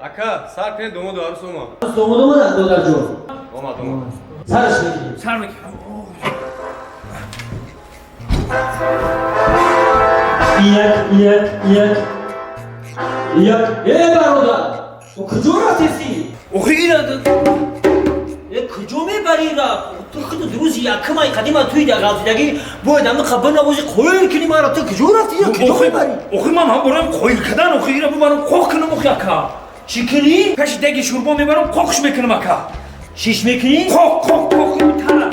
Aka, sar peni domo doğru soma. Domodomo da dodar jo. Domo. Sarış ne? Sarmak. İyak. Baroda. O kıcora sesi. Okuyla. Kıcome barira. Tıkıdı duruzi yakımay kadima tüyde gazidagi bu adamı kabına bozu koyur kilima ara kıcora diye kıcome bari. Okuyamam ha buram koyulkadan okuyla bu benim kokunu mukyaka. Şikini. Peşindeki şurba mi benim kokuş mekinim aka. Şişmekini. Kok tara.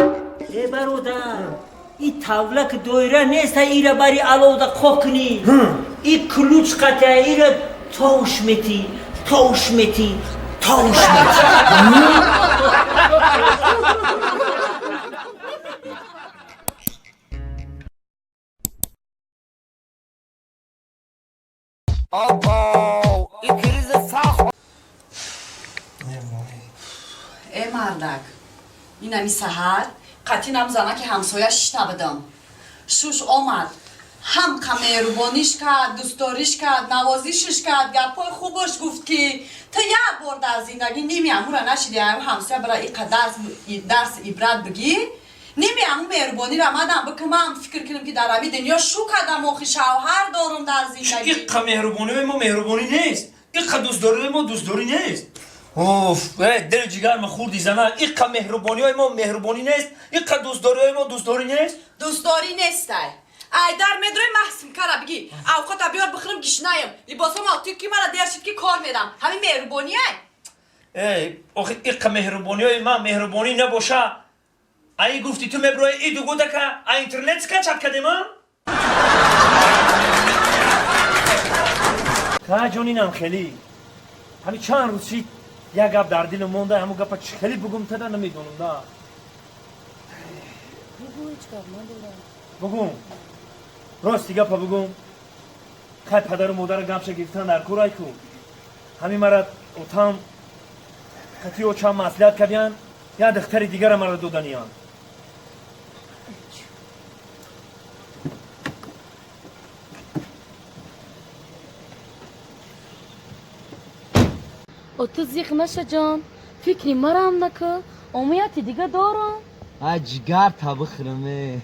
Baroda. İ tavlak doyra neyse ira bari aloda kokni. İ kuluçkata ira tavşmeti. مردک این همی سهر قطی نمزنه که همسایش نبدم شوش آمد هم مهربانیش کرد دوستاریش کرد نوازیشش کرد گپای خوبش گفت که تا یه بار در زندگی نیمی امو را نشیدی همسایه برای این درس عبرت بگی نیمی امو مهربانی را مدم بکنم فکر کنم که در امی دنیا شو کردم آخی شوهر دارم در زندگی این مهربانی ما مهربانی نیست این دوستداری ما دوستداری نیست اوف دل جگر ما خوردی زنه این مهربانی های ما مهربانی نیست این دوستداری های ما دوستداری نیست دوستداری نیست ای در مدرای محسوم کرده بگی اوقات بیار بخورم گشنایم لباسم آتیک که من درشید که کار میدم همین مهربانی ای آخه این مهربانی های ما مهربانی نباشه ای گفتی تو مبروی ای دو گوده که اینترنت که چپ کده ما که جانینم خیلی همین چند روز شید یک گپ در دل مونده همون گپ خیلی بگم تدا نمیدونم نه بگم راستی گپ بگم خیلی پدر و مادر گپ گرفتن در کورای کو همین مرد اوتام خطی و چند مسئولیت کردن یا دختر دیگر مرد دودنیان تو زیخ نشه جان فکری مرام نکه امیتی دیگه دارم جگر تا بخرمه